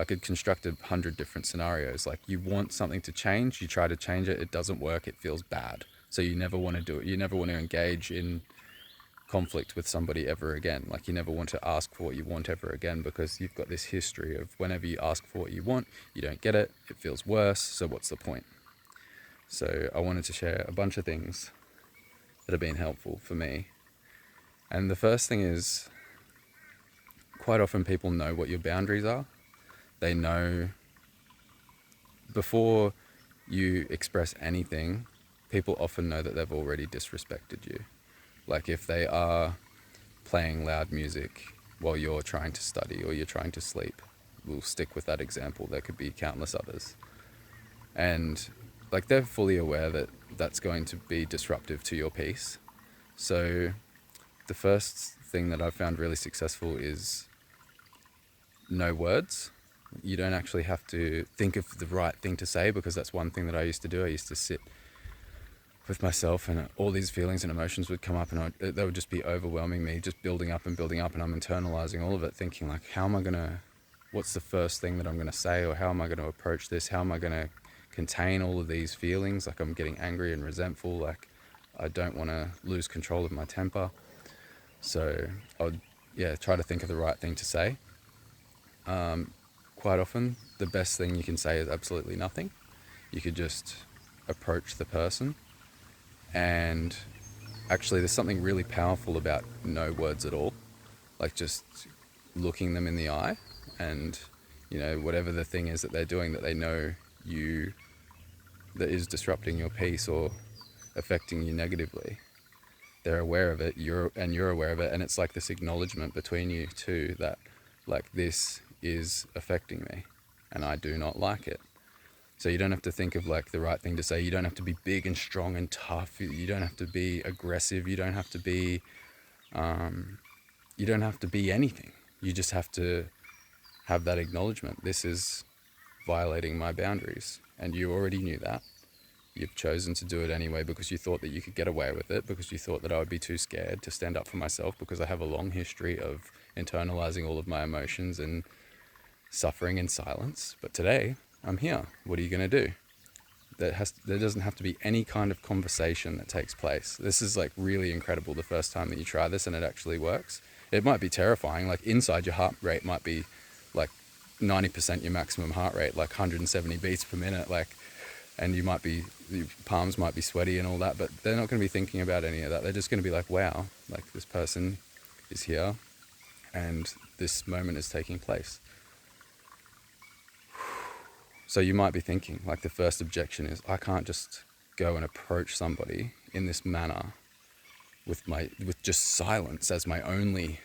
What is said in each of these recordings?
I could construct 100 different scenarios. Like, you want something to change, you try to change it, it doesn't work, it feels bad. So you never want to do it. You never want to engage in conflict with somebody ever again. Like, you never want to ask for what you want ever again, because you've got this history of whenever you ask for what you want, you don't get it, it feels worse, so what's the point? So I wanted to share a bunch of things that have been helpful for me. And the first thing is, quite often people know what your boundaries are. They know before you express anything, people often know that they've already disrespected you. Like, if they are playing loud music while you're trying to study or you're trying to sleep, we'll stick with that example. There could be countless others. And like, they're fully aware that that's going to be disruptive to your peace. So the first thing that I've found really successful is no words. You don't actually have to think of the right thing to say, because that's one thing that I used to do. I used to sit with myself, and all these feelings and emotions would come up, and they would just be overwhelming me, just building up, and I'm internalizing all of it, thinking like, what's the first thing that I'm going to say, or how am I going to approach this? How am I going to contain all of these feelings? Like, I'm getting angry and resentful, like I don't want to lose control of my temper. So I would, try to think of the right thing to say. Quite often, the best thing you can say is absolutely nothing. You could just approach the person, and actually there's something really powerful about no words at all. Like, just looking them in the eye, and whatever the thing is that they're doing that they know you, that is disrupting your peace or affecting you negatively, they're aware of it, you're aware of it, and it's like this acknowledgement between you two that, like, this is affecting me and I do not like it. So you don't have to think of like the right thing to say. You don't have to be big and strong and tough. You don't have to be aggressive. You don't have to be anything. You just have to have that acknowledgement. This is violating my boundaries, and you already knew that. You've chosen to do it anyway because you thought that you could get away with it, because you thought that I would be too scared to stand up for myself, because I have a long history of internalizing all of my emotions and suffering in silence. But today, I'm here. What are you going to do? There doesn't have to be any kind of conversation that takes place. This is like really incredible the first time that you try this and it actually works. It might be terrifying. Like, inside, your heart rate might be like 90% your maximum heart rate, like 170 beats per minute, like, and your palms might be sweaty and all that, but they're not going to be thinking about any of that. They're just going to be like, wow, like, this person is here and this moment is taking place. So you might be thinking, like, the first objection is, I can't just go and approach somebody in this manner with just silence as my only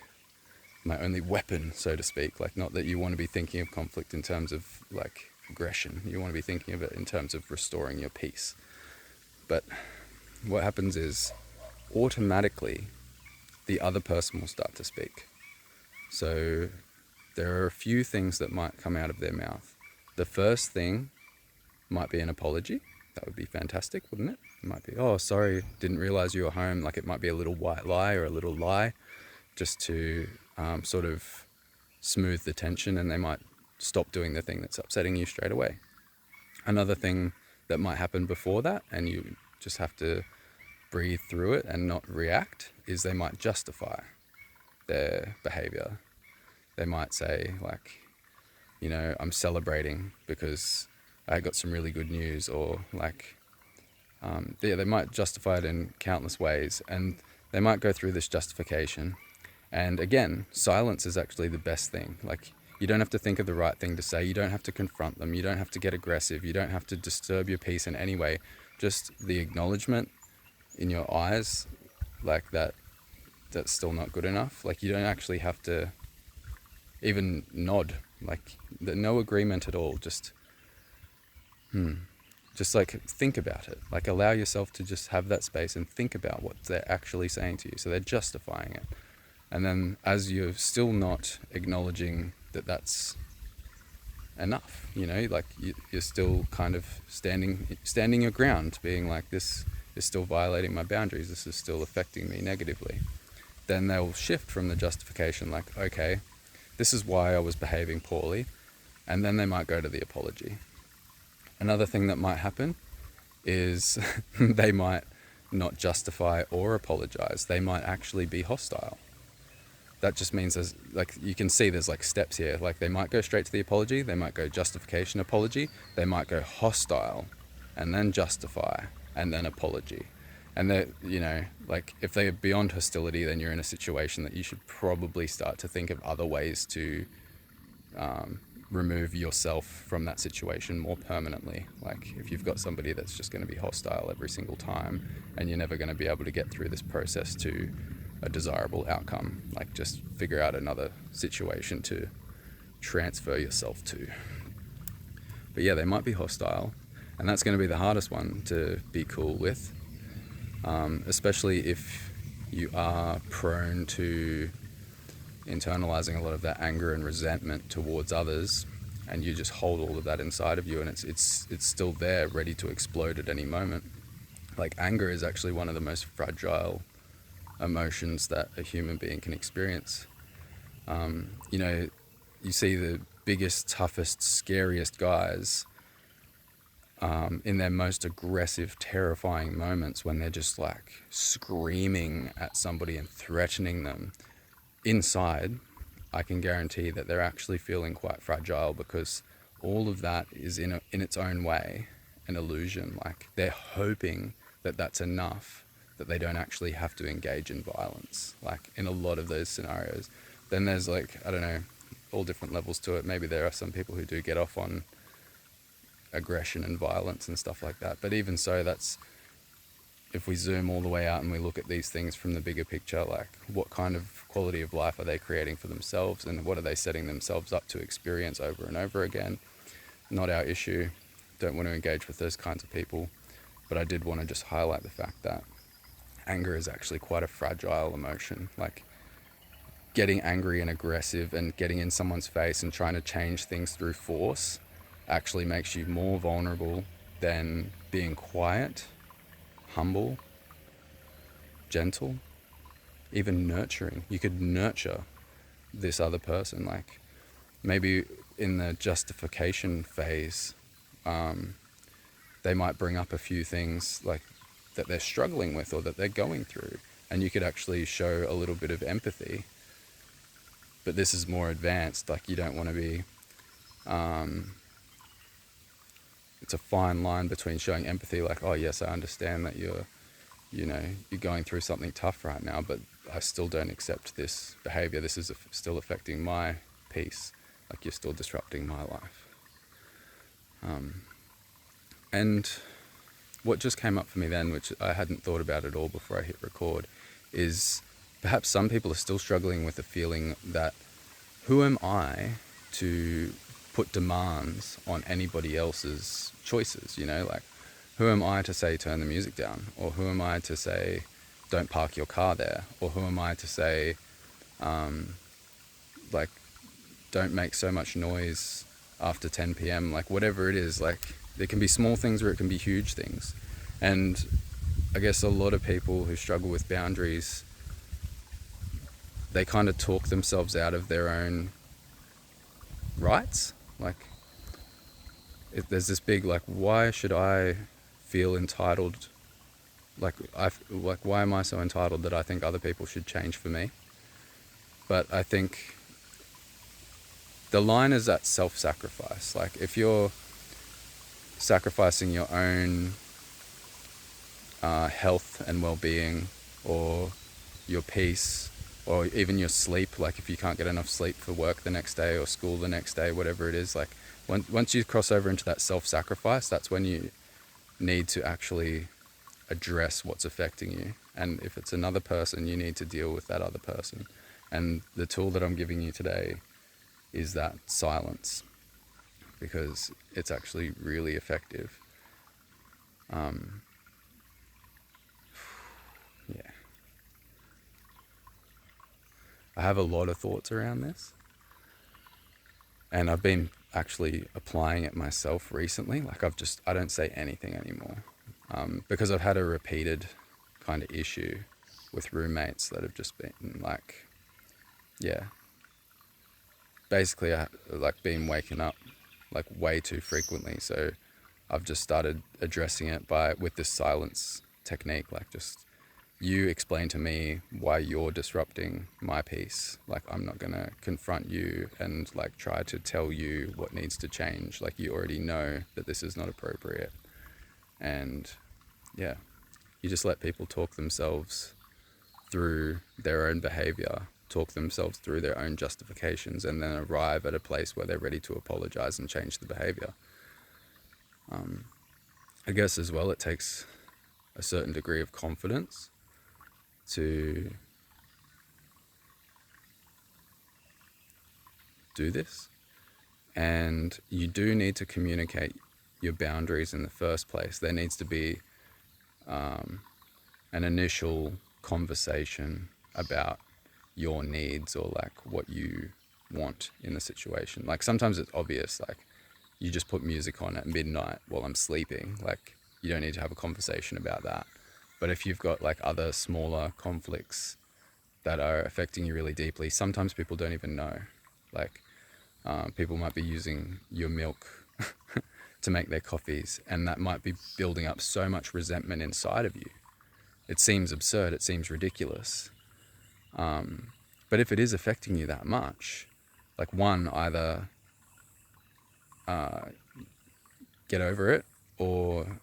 weapon, so to speak. Like, not that you want to be thinking of conflict in terms of like aggression. You want to be thinking of it in terms of restoring your peace. But what happens is, automatically the other person will start to speak. So there are a few things that might come out of their mouth. The first thing might be an apology. That would be fantastic, wouldn't it? It might be, oh, sorry, didn't realize you were home. Like, it might be a little white lie or a little lie, just to sort of smooth the tension, and they might stop doing the thing that's upsetting you straight away. Another thing that might happen before that, and you just have to breathe through it and not react, is they might justify their behavior. They might say, like, I'm celebrating because I got some really good news, or like, they might justify it in countless ways, and they might go through this justification. And again, silence is actually the best thing. Like, you don't have to think of the right thing to say. You don't have to confront them. You don't have to get aggressive. You don't have to disturb your peace in any way. Just the acknowledgement in your eyes, like, that's still not good enough. Like, you don't actually have to even nod. Like, no agreement at all. Just like, think about it. Like, allow yourself to just have that space and think about what they're actually saying to you. So they're justifying it. And then, as you're still not acknowledging that that's enough, like, you're still kind of standing your ground, being like, this is still violating my boundaries. This is still affecting me negatively. Then they'll shift from the justification, like, okay, this is why I was behaving poorly. And then they might go to the apology. Another thing that might happen is they might not justify or apologize. They might actually be hostile. That just means there's, like, you can see there's like steps here. Like, they might go straight to the apology, they might go justification, apology, they might go hostile and then justify and then apology. And they're, you know, like, if they're beyond hostility, then you're in a situation that you should probably start to think of other ways to remove yourself from that situation more permanently. Like, if you've got somebody that's just going to be hostile every single time and you're never going to be able to get through this process to a desirable outcome, like, just figure out another situation to transfer yourself to. But yeah, they might be hostile, and that's going to be the hardest one to be cool with, especially if you are prone to internalizing a lot of that anger and resentment towards others, and you just hold all of that inside of you, and it's still there, ready to explode at any moment. Like, anger is actually one of the most fragile emotions that a human being can experience. You know, you see the biggest, toughest, scariest guys in their most aggressive, terrifying moments, when they're just like screaming at somebody and threatening them. Inside, I can guarantee that they're actually feeling quite fragile, because all of that is in its own way an illusion. Like, they're hoping that that's enough, that they don't actually have to engage in violence, like, in a lot of those scenarios. Then there's, like, I don't know, all different levels to it. Maybe there are some people who do get off on aggression and violence and stuff like that. But even so, that's, if we zoom all the way out and we look at these things from the bigger picture, like, what kind of quality of life are they creating for themselves, and what are they setting themselves up to experience over and over again? Not our issue. Don't want to engage with those kinds of people. But I did want to just highlight the fact that anger is actually quite a fragile emotion. Like, getting angry and aggressive and getting in someone's face and trying to change things through force actually makes you more vulnerable than being quiet, humble, gentle, even nurturing. You could nurture this other person. Like, maybe in the justification phase, they might bring up a few things like that they're struggling with or that they're going through, and you could actually show a little bit of empathy. But this is more advanced. Like, you don't want to be it's a fine line between showing empathy, like, oh yes, I understand that you're going through something tough right now, but I still don't accept this behavior. This is still affecting my peace. Like, you're still disrupting my life. And what just came up for me then, which I hadn't thought about at all before I hit record, is perhaps some people are still struggling with the feeling that, who am I to put demands on anybody else's choices? You know, like, who am I to say turn the music down? Or who am I to say don't park your car there? Or who am I to say like, don't make so much noise after 10 p.m. Like, whatever it is, like, there can be small things or it can be huge things. And I guess a lot of people who struggle with boundaries, they kind of talk themselves out of their own rights. Like, there's this big, like, why should I feel entitled? Like, why am I so entitled that I think other people should change for me? But I think the line is at self-sacrifice. Like, if you're sacrificing your own health and well-being, or your peace, or even your sleep, like, if you can't get enough sleep for work the next day or school the next day, whatever it is, like, once you cross over into that self-sacrifice, that's when you need to actually address what's affecting you. And if it's another person, you need to deal with that other person. And the tool that I'm giving you today is that silence, because it's actually really effective. Yeah. I have a lot of thoughts around this, and I've been actually applying it myself recently. Like, I don't say anything anymore, because I've had a repeated kind of issue with roommates that have just been like, yeah, basically I like been waking up like way too frequently. So I've just started addressing it with this silence technique, like just you explain to me why you're disrupting my peace. Like I'm not gonna confront you and like try to tell you what needs to change. Like you already know that this is not appropriate. And yeah, you just let people talk themselves through their own behavior, talk themselves through their own justifications, and then arrive at a place where they're ready to apologize and change the behavior. I guess as well, it takes a certain degree of confidence to do this. And you do need to communicate your boundaries in the first place. There needs to be an initial conversation about your needs or like what you want in the situation. Like sometimes it's obvious, like you just put music on at midnight while I'm sleeping. Like you don't need to have a conversation about that. But if you've got like other smaller conflicts that are affecting you really deeply, sometimes people don't even know. Like people might be using your milk to make their coffees, and that might be building up so much resentment inside of you. It seems absurd, it seems ridiculous. But if it is affecting you that much, like one, either get over it, or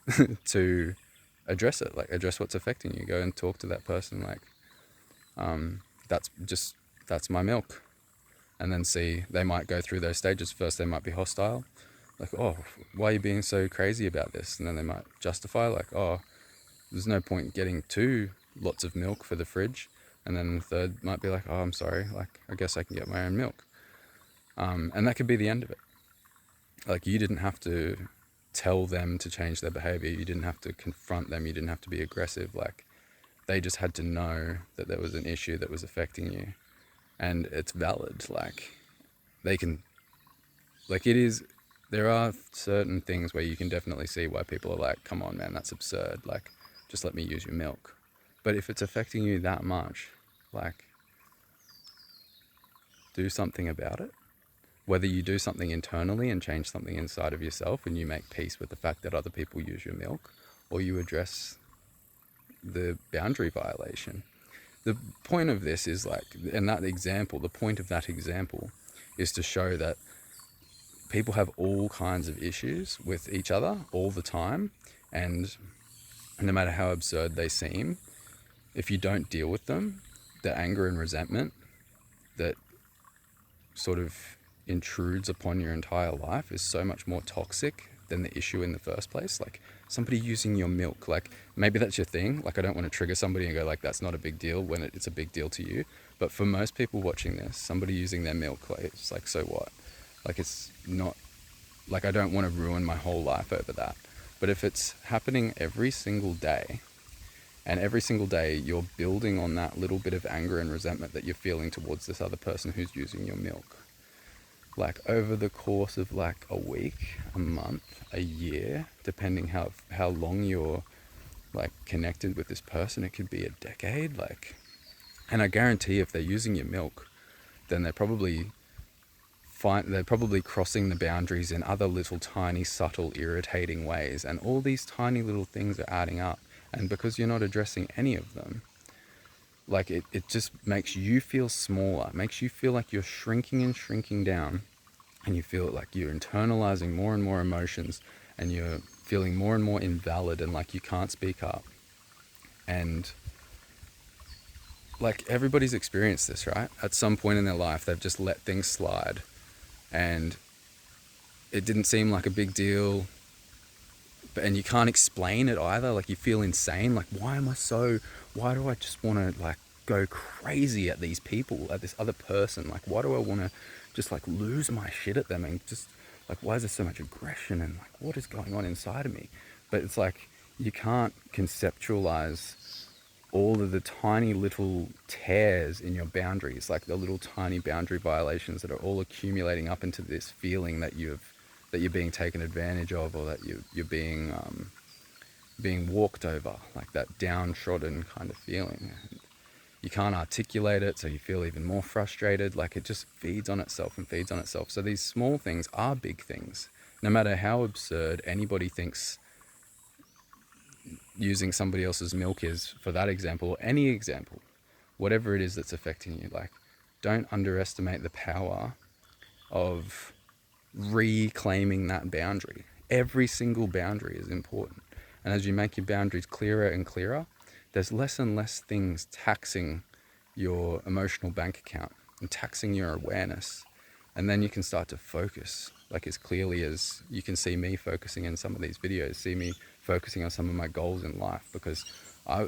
to address it, like address what's affecting you. Go and talk to that person, like, that's my milk. And then see, they might go through those stages. First, they might be hostile, like, oh, why are you being so crazy about this? And then they might justify, like, oh, there's no point getting two lots of milk for the fridge. And then the third might be like, oh, I'm sorry, like, I guess I can get my own milk. And that could be the end of it. Like, you didn't have to tell them to change their behavior. You didn't have to confront them. You didn't have to be aggressive. Like, they just had to know that there was an issue that was affecting you. And it's valid. Like, they can, like, it is, there are certain things where you can definitely see why people are like, come on, man, that's absurd. Like, just let me use your milk. But if it's affecting you that much, like, do something about it. Whether you do something internally and change something inside of yourself and you make peace with the fact that other people use your milk, or you address the boundary violation. The point of this is like, and that example, the point of that example is to show that people have all kinds of issues with each other all the time, and no matter how absurd they seem, if you don't deal with them, the anger and resentment that sort of intrudes upon your entire life is so much more toxic than the issue in the first place. Like, somebody using your milk, like, maybe that's your thing. Like, I don't want to trigger somebody and go like, that's not a big deal, when it's a big deal to you. But for most people watching this, somebody using their milk, like, it's like, so what? Like, it's not, like, I don't want to ruin my whole life over that. But if it's happening every single day, and every single day you're building on that little bit of anger and resentment that you're feeling towards this other person who's using your milk, like over the course of like a week, a month, a year, depending how long you're like connected with this person, it could be a decade. Like, and I guarantee if they're using your milk, then they're probably crossing the boundaries in other little tiny subtle irritating ways, and all these tiny little things are adding up. And because you're not addressing any of them, like it just makes you feel smaller, makes you feel like you're shrinking and shrinking down, and you feel like you're internalizing more and more emotions, and you're feeling more and more invalid and like you can't speak up. And like, everybody's experienced this, right? At some point in their life, they've just let things slide, and it didn't seem like a big deal, and you can't explain it either. Like, you feel insane. Like, why do I just want to like go crazy at these people, at this other person? Like, why do I want to just like lose my shit at them, and just like, why is there so much aggression, and like, what is going on inside of me? But it's like, you can't conceptualize all of the tiny little tears in your boundaries, like the little tiny boundary violations that are all accumulating up into this feeling that you're being taken advantage of, or that you're being walked over, like that downtrodden kind of feeling. you can't articulate it, so you feel even more frustrated. Like it just feeds on itself and feeds on itself. So these small things are big things. No matter how absurd anybody thinks using somebody else's milk is for that example, or any example, whatever it is that's affecting you, like don't underestimate the power of reclaiming that boundary. Every single boundary is important. And as you make your boundaries clearer and clearer, there's less and less things taxing your emotional bank account and taxing your awareness. And then you can start to focus, like as clearly as you can see me focusing in some of these videos, see me focusing on some of my goals in life, because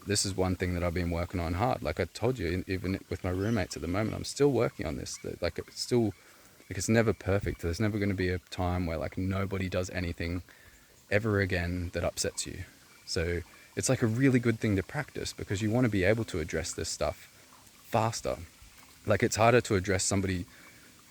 this is one thing that I've been working on hard. Like I told you, even with my roommates at the moment, I'm still working on this. Like it's never perfect. There's never going to be a time where like nobody does anything ever again that upsets you. So it's like a really good thing to practice, because you want to be able to address this stuff faster. Like it's harder to address somebody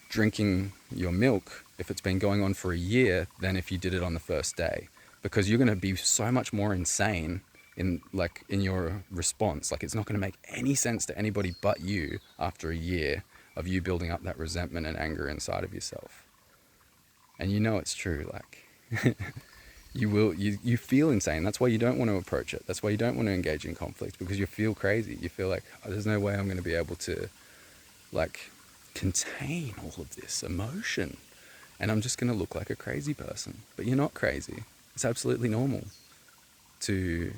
drinking your milk if it's been going on for a year than if you did it on the first day, because you're going to be so much more insane in your response. Like it's not going to make any sense to anybody but you after a year of you building up that resentment and anger inside of yourself. And you know it's true. Like you feel insane. That's why you don't want to approach it. That's why you don't want to engage in conflict, because you feel crazy. You feel like, oh, there's no way I'm going to be able to like contain all of this emotion, and I'm just going to look like a crazy person. But you're not crazy. It's absolutely normal to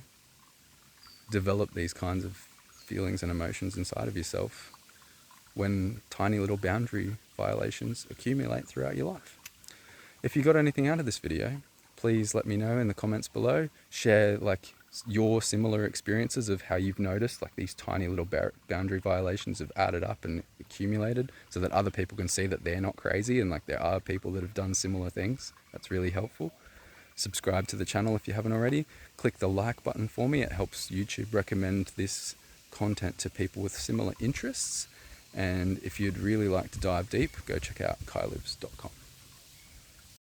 develop these kinds of feelings and emotions inside of yourself when tiny little boundary violations accumulate throughout your life. If you got anything out of this video, please let me know in the comments below. Share like your similar experiences of how you've noticed like these tiny little boundary violations have added up and accumulated, so that other people can see that they're not crazy and like there are people that have done similar things. That's really helpful. Subscribe to the channel if you haven't already. Click the like button for me. It helps YouTube recommend this content to people with similar interests. And if you'd really like to dive deep, go check out kylibs.com.